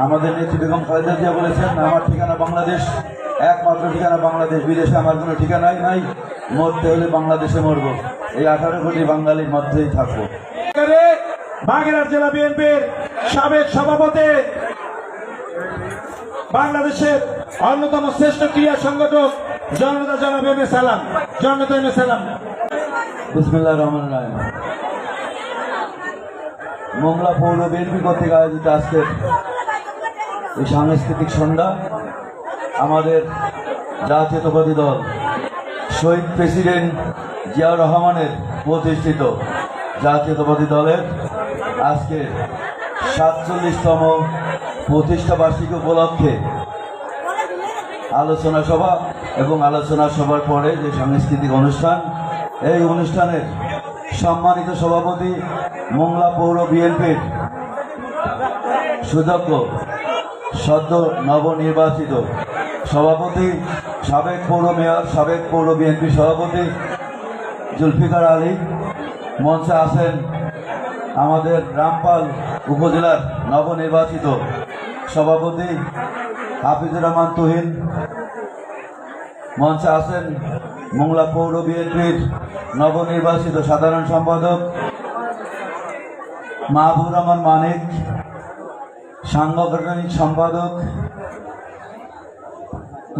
আমাদের নেত্রী বেগম খালেদা জিয়া বলেছেন, আমার ঠিকানা বাংলাদেশ, একমাত্র ঠিকানা বাংলাদেশ, বিদেশে আমার কোনো ঠিকানাই নাই, মরতে হলে বাংলাদেশে মরবো, এই 18 কোটি বাঙালির মধ্যেই থাকবো। বাগেরহাট জেলা বিএনপির সাবেক সভাপতি, বাংলাদেশের অন্যতম শ্রেষ্ঠ ক্রীড়া সংগঠক জনতা জনাব এম এ সালাম, জনতা এম এ সালাম। বিসমিল্লাহির রহমানির রহিম। মোংলা পৌর বিএনপি কর্তৃক আয়োজিত আজকের এই সাংস্কৃতিক সন্ধ্যা আমাদের জাতীয়তাবাদী দল শহীদ প্রেসিডেন্ট জিয়াউর রহমানের প্রতিষ্ঠিত জাতীয়তাবাদী দলের আজকে 47তম প্রতিষ্ঠা বার্ষিকী উপলক্ষে আলোচনা সভা এবং আলোচনা সভার পরে যে সাংস্কৃতিক অনুষ্ঠান, এই অনুষ্ঠানের সম্মানিত সভাপতি মোংলা পৌর বিএনপির সুযোগ্য সদ্য নবনির্বাচিত সভাপতি, সাবেক পৌর মেয়র, সাবেক পৌর বিএনপি সভাপতি জুলফিকার আলী, মঞ্চে আছেন আমাদের রামপাল উপজেলার নবনির্বাচিত সভাপতি হাফিজুর রহমান তুহিন, মঞ্চে আছেন মোংলা পৌর বিএনপির নবনির্বাচিত সাধারণ সম্পাদক মাহবুব রহমান মানিক, সাংগঠনিক সম্পাদক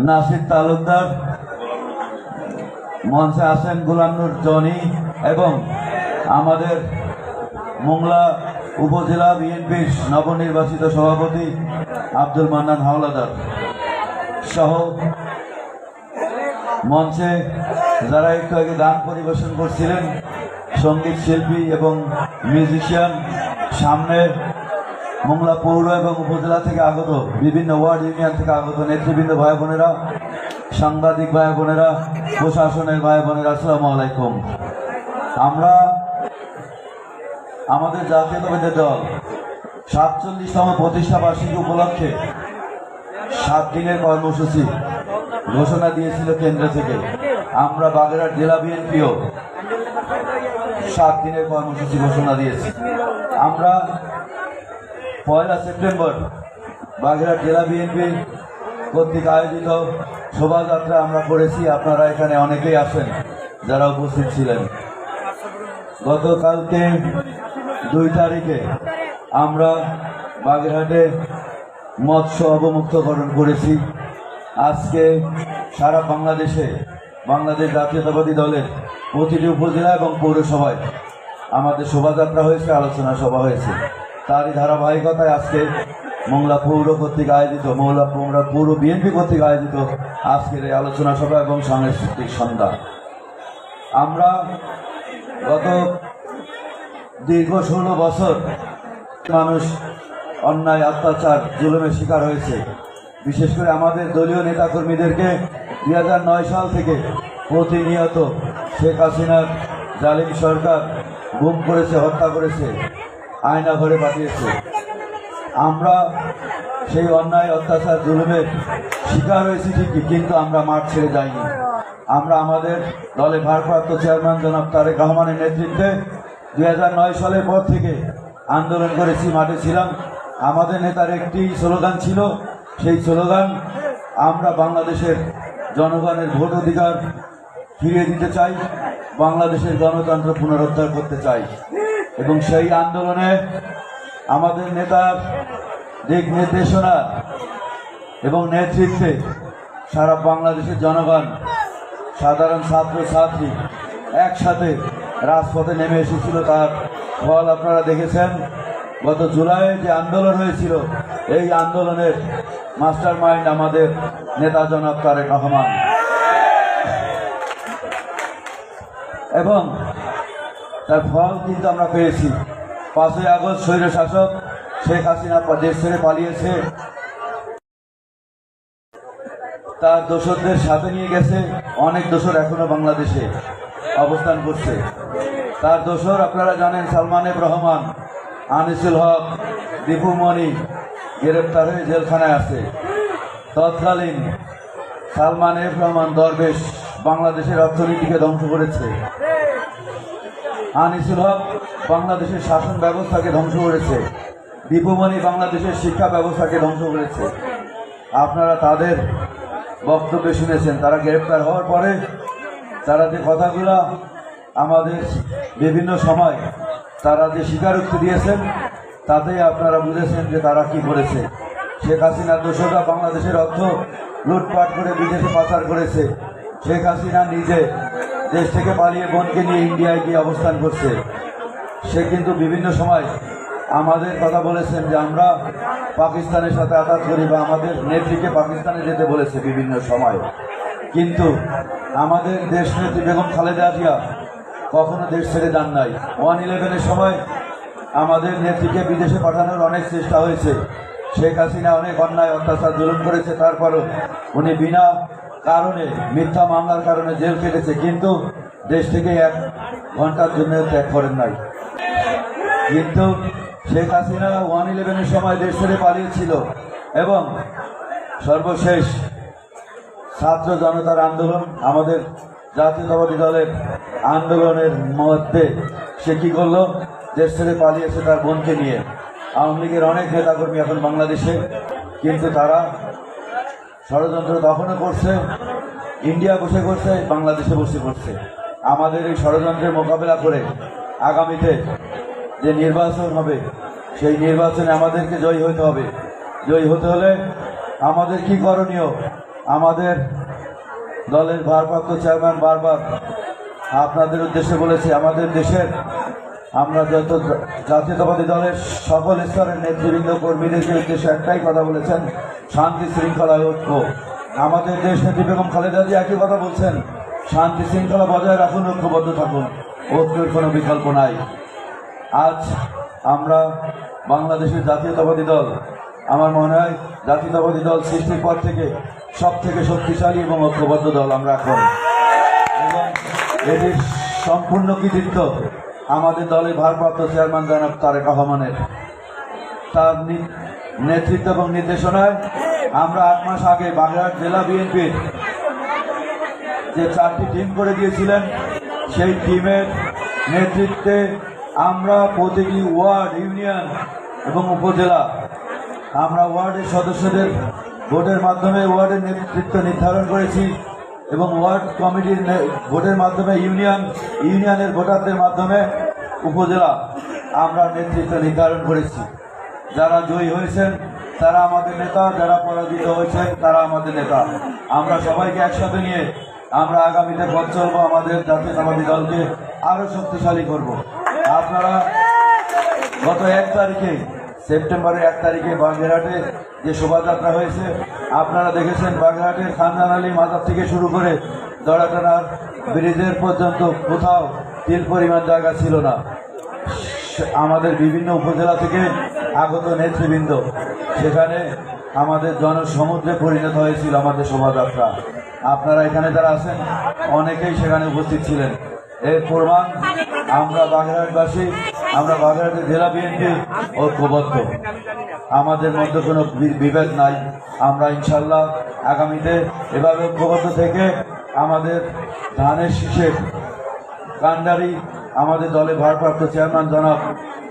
নাসির তালুকদার, মঞ্চে আছেন গোলামনুর জনি এবং আমাদের মোংলা উপজেলা বিএনপির নবনির্বাচিত সভাপতি আব্দুল মান্নান হাওলাদার সহ মঞ্চে যারা একটু আগে গান পরিবেশন করছিলেন, সঙ্গীত শিল্পী এবং মিউজিশিয়ান, সামনে মোংলা পৌর এবং উপজেলা থেকে আগত বিভিন্ন ওয়ার্ড ইউনিয়ন থেকে আগত নেতৃবৃন্দ ভাই বোনেরা, সাংবাদিক ভাই বোনেরা, প্রশাসনের ভাই বোনেরা, আসসালামু আলাইকুম। আমরা আমাদের জাতীয়তাবাদী দল 47তম প্রতিষ্ঠা বার্ষিকী উপলক্ষে 7 দিনের কর্মসূচি ঘোষণা দিয়েছিল কেন্দ্র থেকে। আমরা বাগেরহাট জেলা বিএনপিও 7 দিনের কর্মসূচি ঘোষণা দিয়েছি। আমরা 1 সেপ্টেম্বর বাগেরহাট জেলা বিএনপি কর্তৃক আয়োজিত শোভাযাত্রা আমরা করেছি। আপনারা এখানে অনেকেই আসেন যারা উপস্থিত ছিলেন। গতকালকে 2 তারিখে আমরা বাগেরহাটে মৎস্য অবমুক্তকরণ করেছি। আজকে সারা বাংলাদেশে বাংলাদেশ জাতীয়তাবাদী দলের প্রতিটি উপজেলা এবং পৌরসভায় আমাদের শোভাযাত্রা হয়েছে, আলোচনা সভা হয়েছে। তারই ধারাবাহিকতায় আজকে মোংলা পৌর কর্তৃক আয়োজিত মোংলা পৌর বিএনপি কর্তৃক আয়োজিত আজকের এই আলোচনা সভা এবং সাংস্কৃতিক সন্ধ্যা। আমরা গত দীর্ঘ 16 বছর মানুষ অন্যায়, অত্যাচার, জুলুমের শিকার হয়েছে। বিশেষ করে আমাদের দলীয় নেতাকর্মীদেরকে 2009 সাল থেকে প্রতিনিয়ত শেখ হাসিনার জালিম সরকার গুম করেছে, হত্যা করেছে, আয়না ঘরে পাঠিয়েছে। আমরা সেই অন্যায়, অত্যাচার, জুলুমের শিকার হয়েছি ঠিকই, কিন্তু আমরা মাঠ ছেড়ে যাইনি। আমরা আমাদের দলে ভারপ্রাপ্ত চেয়ারম্যান জনাব তারেক রহমানের নেতৃত্বে 2009 সালের পর থেকে আন্দোলন করেছি, মাঠে ছিলাম। আমাদের নেতার একটি স্লোগান ছিল, সেই স্লোগান আমরা বাংলাদেশের জনগণের ভোট অধিকার ফিরিয়ে দিতে চাই, বাংলাদেশের গণতন্ত্র পুনরুদ্ধার করতে চাই। এবং সেই আন্দোলনে আমাদের নেতার দিক নির্দেশনা এবং নেতৃত্বে সারা বাংলাদেশের জনগণ, সাধারণ ছাত্র ছাত্রী একসাথে রাজপথে নেমে এসেছিল। তার ফল আপনারা দেখেছেন। গত জুলাইয়ে যে আন্দোলন হয়েছিল, এই আন্দোলনের মাস্টার মাইন্ড আমাদের নেতা জনাব তারেক রহমান। এবং তার ফল কিন্তু আমরা পেয়েছি। 5ই আগস্ট স্বৈরশাসক শেখ হাসিনা দেশ ছেড়ে পালিয়েছে, তার দোসরদের সাথে নিয়ে গেছে। অনেক দোসর এখনো বাংলাদেশে অবস্থান করছে। তার দোসর আপনারা জানেন, সালমান এফ রহমান, আনিসুল হক, দীপু মনি গ্রেপ্তার হয়ে জেলখানায় আছে। তৎকালীন সালমান এফ রহমান দরবেশ বাংলাদেশের অর্থনীতিকে ধ্বংস করেছে। আনিসুল হক বাংলাদেশের শাসন ব্যবস্থাকে ধ্বংস করেছে। দীপমণি বাংলাদেশের শিক্ষা ব্যবস্থাকে ধ্বংস করেছে। আপনারা তাদের বক্তব্য শুনেছেন। তারা গ্রেপ্তার হওয়ার পরে তারা যে কথাগুলো আমাদের বিভিন্ন সময় তারা যে স্বীকারোক্তি দিয়েছেন, তাতেই আপনারা বুঝেছেন যে তারা কি করেছে। শেখ হাসিনার দোষরা বাংলাদেশের অর্থ লুটপাট করে বিদেশে পাচার করেছে। শেখ হাসিনা নিজে দেশ থেকে পালিয়ে বোনকে নিয়ে ইন্ডিয়ায় গিয়ে অবস্থান করছে। সে কিন্তু বিভিন্ন সময় আমাদের কথা বলেছেন যে আমরা পাকিস্তানের সাথে আঘাত করি, বা আমাদের নেত্রীকে পাকিস্তানে যেতে বলেছে বিভিন্ন সময়। কিন্তু আমাদের দেশ নেত্রী বেগম খালেদা জিয়া কখনো দেশ ছেড়ে যান নাই। 1/11-এর সময় আমাদের নেত্রীকে বিদেশে পাঠানোর অনেক চেষ্টা হয়েছে। শেখ হাসিনা অনেক অন্যায় অত্যাচার জুলুম করেছে, তারপরও উনি বিনা কারণে মিথ্যা মামলার কারণে জেল কেটেছে, কিন্তু দেশ থেকে 1 ঘন্টার জন্য ত্যাগ করেন নাই। কিন্তু শেখ হাসিনা 1/11-এর সময় দেশ ছেড়ে পালিয়েছিল, এবং সর্বশেষ ছাত্র জনতার আন্দোলন, আমাদের জাতীয়তাবাদী দলের আন্দোলনের মধ্যে সে কি করলো, দেশ ছেড়ে পালিয়েছে তার বোনকে নিয়ে। আওয়ামী লীগের অনেক নেতাকর্মী এখন বাংলাদেশে, কিন্তু তারা ষড়যন্ত্র তখনও করছে, ইন্ডিয়া বসে করছে, বাংলাদেশে বসে করছে। আমাদের এই ষড়যন্ত্রের মোকাবেলা করে আগামীতে যে নির্বাচন হবে, সেই নির্বাচনে আমাদেরকে জয়ী হতে হবে। জয়ী হতে হলে আমাদের কি করণীয়? আমাদের দলের ভারপ্রাপ্ত চেয়ারম্যান বারবার আপনাদের উদ্দেশ্যে বলেছে, আমাদের দেশের আমরা যত জাতীয়তাবাদী দলের সকল স্তরের নেতৃবৃন্দ কর্মীদেরকে উদ্দেশ্যে একটাই কথা বলেছেন, শান্তি শৃঙ্খলা ঐক্য। আমাদের দেশ নেত্রী বেগম খালেদা জিয়া একই কথা বলছেন, শান্তি শৃঙ্খলা বজায় রাখুন, ঐক্যবদ্ধ থাকুন, ঐক্যের কোনো বিকল্প নাই। আজ আমরা বাংলাদেশের জাতীয়তাবাদী দল, আমার মনে হয় জাতীয়তাবাদী দল সৃষ্টির পর থেকে সব থেকে শক্তিশালী এবং ঐক্যবদ্ধ দল আমরা এখন, এবং এটির সম্পূর্ণ কৃতিত্ব আমাদের দলের ভারপ্রাপ্ত চেয়ারম্যান জনাব তারেক রহমানের। তার নেতৃত্ব এবং নির্দেশনায় আমরা 8 মাস আগে বাগেরহাট জেলা বিএনপির যে 4টি টিম করে দিয়েছিলেন, সেই টিমের নেতৃত্বে আমরা প্রতিটি ওয়ার্ড, ইউনিয়ন এবং উপজেলা আমরা ওয়ার্ডের সদস্যদের ভোটের মাধ্যমে ওয়ার্ডের নেতৃত্ব নির্ধারণ করেছি, এবং ওয়ার্ড কমিটির ভোটের মাধ্যমে ইউনিয়নের ভোটারদের মাধ্যমে উপজেলা আমরা নেতৃত্ব নির্ধারণ করেছি। যারা জয়ী হয়েছেন তারা আমাদের নেতা, যারা পরাজিত হয়েছেন তারা আমাদের নেতা। আমরা সবাইকে একসাথে নিয়ে আমরা আগামীতে পথ চলবো, আমাদের জাতীয়তাবাদী দলকে আরো শক্তিশালী করব। আপনারা গত 1 তারিখে, সেপ্টেম্বরের 1 তারিখে বাগেরহাটে যে শোভাযাত্রা হয়েছে, আপনারা দেখেছেন বাগেরহাটের খানজান আলী মাজার থেকে শুরু করে দড়াটানার ব্রিজের পর্যন্ত কোথাও তিল পরিমাণ জায়গা ছিল না। আমাদের বিভিন্ন উপজেলা থেকে আগত নেতৃবৃন্দ, সেখানে আমাদের জনসমুদ্রে পরিণত হয়েছিল আমাদের শোভাযাত্রা। আপনারা এখানে যারা আছেন অনেকেই সেখানে উপস্থিত ছিলেন। এর প্রমাণ আমরা বাগেরহাটবাসী, আমরা বাগেরহাটের জেলা বিএনপি ঐক্যবদ্ধ, আমাদের মধ্যে কোনো বিভেদ নাই। আমরা ইনশাল্লাহ আগামীতে এভাবে ঐক্যবদ্ধ থেকে আমাদের ধানের শীষের কান্ডারি আমাদের দলের ভারপ্রাপ্ত চেয়ারম্যান জনাব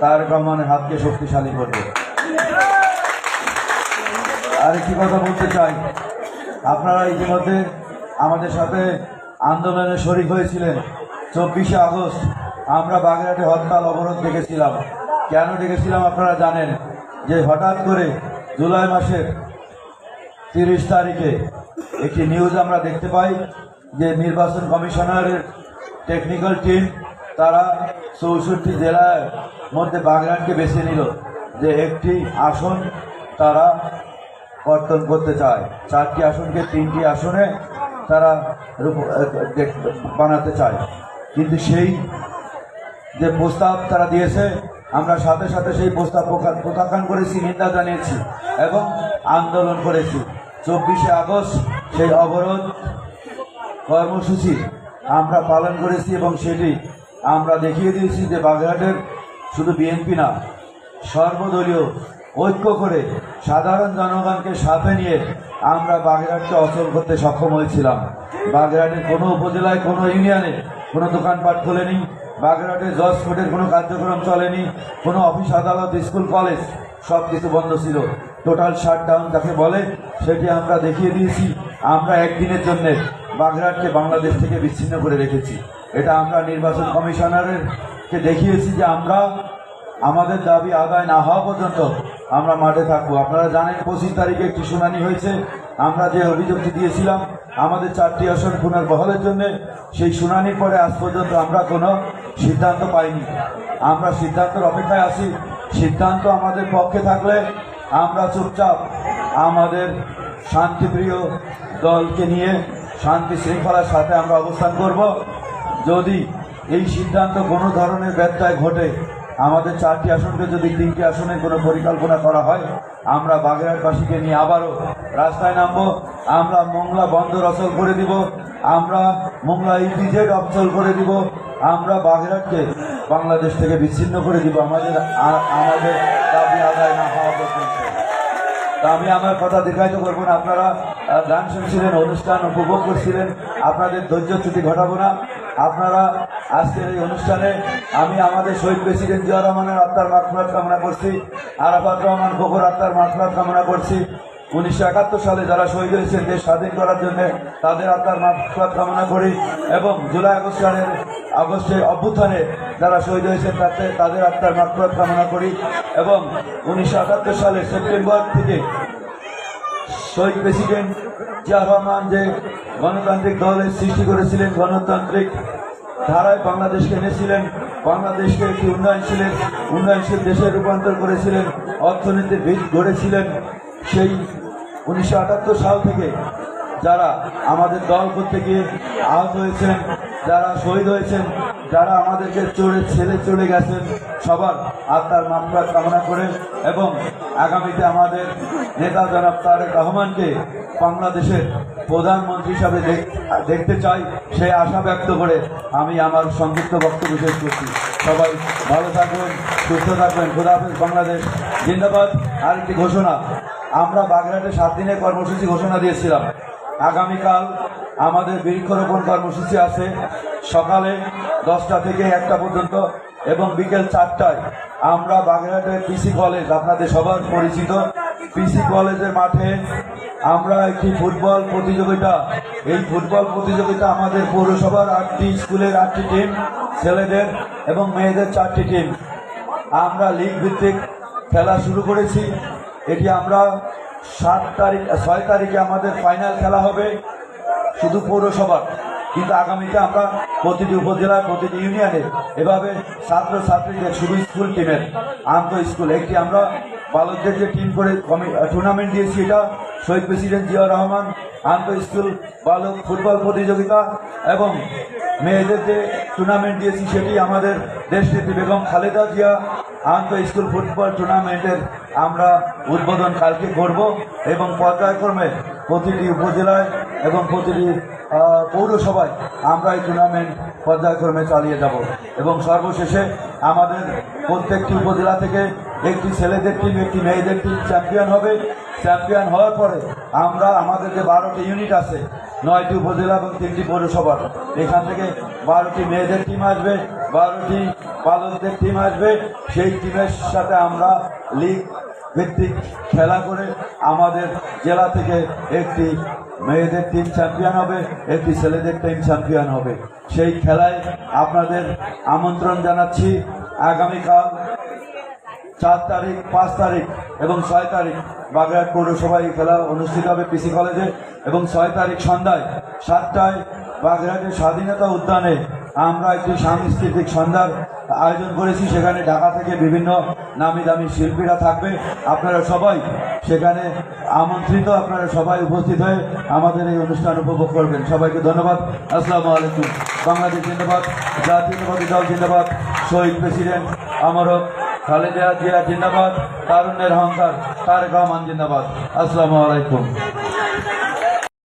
তারেক রহমানের হাতকে শক্তিশালী করবে। আরেকটি কথা বলতে চাই, আপনারা ইতিমধ্যে আমাদের সাথে আন্দোলনে শরিক হয়েছিলেন। 24শে আগস্ট আমরা বাগেরহাটে হরতাল অবরোধ ডেকেছিলাম। কেন ডেকেছিলাম আপনারা জানেন, যে হঠাৎ করে জুলাই মাসের 30 তারিখে একটি নিউজ আমরা দেখতে পাই যে নির্বাচন কমিশনারের টেকনিক্যাল টিম তারা 64 জেলার মধ্যে বাগেরহাটকে বেছে নিল যে একটি আসন তারা কর্তন করতে চায়। 4টি আসনকে 3টি আসনে তারা বানাতে চায়। কিন্তু সেই যে প্রস্তাব তারা দিয়েছে, আমরা সাথে সাথে সেই প্রস্তাব প্রত্যাখ্যান করেছি, নিন্দা জানিয়েছি এবং আন্দোলন করেছি। 24শে আগস্ট সেই অবরোধ কর্মসূচি আমরা পালন করেছি, এবং সেটি আমরা দেখিয়ে দিয়েছি যে বাগেরহাটের শুধু বিএনপি না, সর্বদলীয় ঐক্য করে সাধারণ জনগণকে সাথে নিয়ে আমরা বাগেরহাটকে অচল করতে সক্ষম হয়েছিলাম। বাগেরহাটের কোনো উপজেলায়, কোনো ইউনিয়নে কোনো দোকানপাট খোলেনি, বাগেরহাটে জজ ফুডের কোনো কার্যক্রম চলেনি, কোনো অফিস আদালত, স্কুল কলেজ সব কিছু বন্ধ ছিল। টোটাল শাটডাউন যাকে বলে সেটি আমরা দেখিয়ে দিয়েছি। আমরা একদিনের জন্য বাগেরহাটকে বাংলাদেশ থেকে বিচ্ছিন্ন করে রেখেছি। এটা আমরা নির্বাচন কমিশনারকে দেখিয়েছি যে আমরা আমাদের দাবি আদায় না হওয়া পর্যন্ত আমরা মাঠে থাকবো। আপনারা জানেন 25 তারিখে একটি শুনানি হয়েছে। আমরা যে অভিযোগটি দিয়েছিলাম আমাদের 4টি আসন পুনর্বহালের জন্য, সেই শুনানির পরে আজ পর্যন্ত আমরা কোনো সিদ্ধান্ত পাইনি। আমরা সিদ্ধান্তের অপেক্ষায় আছি। সিদ্ধান্ত আমাদের পক্ষে থাকলে আমরা চুপচাপ আমাদের শান্তিপ্রিয় দলকে নিয়ে শান্তি শৃঙ্খলার সাথে আমরা অবস্থান করব। যদি এই সিদ্ধান্ত কোনো ধরনের ব্যত্যয় ঘটে, আমাদের 4টি আসনকে যদি 3টি আসনের কোনো পরিকল্পনা করা হয়, আমরা বাগেরহাটবাসীকে নিয়ে আবারও রাস্তায় নামবো। আমরা মোংলা বন্দর অচল করে দিব, আমরা মোংলা ইপিজেড অচল করে দিব, আমরা বাগেরহাটকে বাংলাদেশ থেকে বিচ্ছিন্ন করে দিব আমাদের দাবি আদায় না হওয়া পর্যন্ত। তা আমি আমার কথা দীর্ঘায়িত করবো না। আপনারা গান শুনছিলেন, অনুষ্ঠান উপভোগ করছিলেন, আপনাদের ধৈর্যচ্যুতি ঘটাবো না। আপনারা আজকের এই অনুষ্ঠানে আমি আমাদের শহীদ প্রেসিডেন্ট জিয়া রহমানের আত্মার মাগফিরাত কামনা করছি, আরাফাত রহমান খোকর আত্মার মাগফিরাত কামনা করছি। 1971 সালে যারা শহীদ হয়েছেন দেশ স্বাধীন করার জন্য তাদের আত্মার মাগফিরাত কামনা করি, এবং জুলাই আগস্টের অভ্যুত্থানে যারা শহীদ হয়েছেন তাদের আত্মার মাগফিরাত কামনা করি। এবং 1978 সালের সেপ্টেম্বর থেকে শহীদ প্রেসিডেন্ট জিয়া রহমান যে গণতান্ত্রিক দলের সৃষ্টি করেছিলেন, গণতান্ত্রিক ধারায় বাংলাদেশকে এনেছিলেন, বাংলাদেশকে একটি উন্নয়নশীল দেশে রূপান্তর করেছিলেন, অর্থনীতির ভিত গড়েছিলেন। সেই 1978 সাল থেকে যারা আমাদের দল করতে গিয়ে আহত হয়েছেন, যারা শহীদ হয়েছেন, যারা আমাদেরকে ছেড়ে চলে গেছেন, সবার আত্মার মাগফিরাত কামনা করে এবং আগামীতে আমাদের নেতা জনাব তারেক রহমানকে বাংলাদেশের প্রধানমন্ত্রী হিসাবে দেখতে চাই, সেই আশা ব্যক্ত করে আমি আমার সংক্ষিপ্ত বক্তব্য শেষ করছি। সবাই ভালো থাকবেন, সুস্থ থাকবেন। খোদা হাফেজ। বাংলাদেশ জিন্দাবাদ। আর একটি ঘোষণা, আমরা বাগেরহাটে 7 দিনের কর্মসূচি ঘোষণা দিয়েছিলাম। আগামীকাল আমাদের বৃক্ষরোপণ কর্মসূচি আছে, সকালে 10টা থেকে 1টা পর্যন্ত এবং বিকেল 4টায় আমরা বাগেরহাটের পিসি কলেজ, আপনাদের সবার পরিচিত পিসি কলেজের মাঠে আমরা একটি ফুটবল প্রতিযোগিতা, এই ফুটবল প্রতিযোগিতা আমাদের পৌরসভার 8টি স্কুলের 8টি টিম, ছেলেদের এবং মেয়েদের 4টি টিম, আমরা লিগ ভিত্তিক খেলা শুরু করেছি। এটি আমরা 6 তারিখে আমাদের ফাইনাল খেলা হবে শুধু পৌরসভার, কিন্তু আগামীতে আমরা প্রতিটি উপজেলায় প্রতিটি ইউনিয়নে এভাবে ছাত্রছাত্রীদের শুধু স্কুল টিমের আন্তঃ স্কুল একটি আমরা বালকদের যে টিম করে টুর্নামেন্ট দিয়েছি, এটা শহীদ প্রেসিডেন্ট জিয়া রহমান আন্তঃ স্কুল বালক ফুটবল প্রতিযোগিতা, এবং মেয়েদের যে টুর্নামেন্ট দিয়েছি সেটি আমাদের দেশনেত্রী বেগম খালেদা জিয়া আন্তঃ স্কুল ফুটবল টুর্নামেন্টের আমরা উদ্বোধন কালকে করব এবং পর্যায়ক্রমে প্রতিটি উপজেলায় এবং প্রতিটি পৌরসভায় আমরা এই টুর্নামেন্ট পর্যায়ক্রমে চালিয়ে যাব। এবং সর্বশেষে আমাদের প্রত্যেকটি উপজেলা থেকে একটি ছেলেদের টিম, একটি মেয়েদের টিম চ্যাম্পিয়ন হবে। চ্যাম্পিয়ন হওয়ার পরে আমরা আমাদের যে 12টি ইউনিট আছে, 9টি উপজেলা এবং 3টি পৌরসভার, এখান থেকে 12টি মেয়েদের টিম আসবে, 12টি বালকদের টিম আসবে। সেই টিমের সাথে আমরা লিগ ভিত্তিক খেলা করে আমাদের জেলা থেকে একটি মেয়েদের টিম চ্যাম্পিয়ন হবে, একটি ছেলেদের টিম চ্যাম্পিয়ন হবে। সেই খেলায় আপনাদের আমন্ত্রণ জানাচ্ছি। আগামীকাল 4 তারিখ, 5 তারিখ এবং 6 তারিখ বাগেরহাট পৌরসভায় এই খেলা অনুষ্ঠিত হবে পিসি কলেজে, এবং 6 তারিখ সন্ধ্যায় 7টায় বাগেরহাটের স্বাধীনতা উদ্যানে আমরা একটি সাংস্কৃতিক সন্ধ্যার আয়োজন করেছি। সেখানে ঢাকা থেকে বিভিন্ন নামি দামি শিল্পীরা থাকবে। আপনারা সবাই সেখানে আমন্ত্রিত, আপনারা সবাই উপস্থিত হয়ে আমাদের এই অনুষ্ঠান উপভোগ করবেন। সবাইকে ধন্যবাদ। আসসালামু আলাইকুম। বাংলাদেশ জিন্দাবাদ, জাতীয়তাবাদী দল জিন্দাবাদ, শহীদ প্রেসিডেন্ট অমর হোক খালেদা জিয়া জিন্দাবাদ, তারুণ্যের অহংকার তারেক রহমান জিন্দাবাদ। আসসালামু আলাইকুম।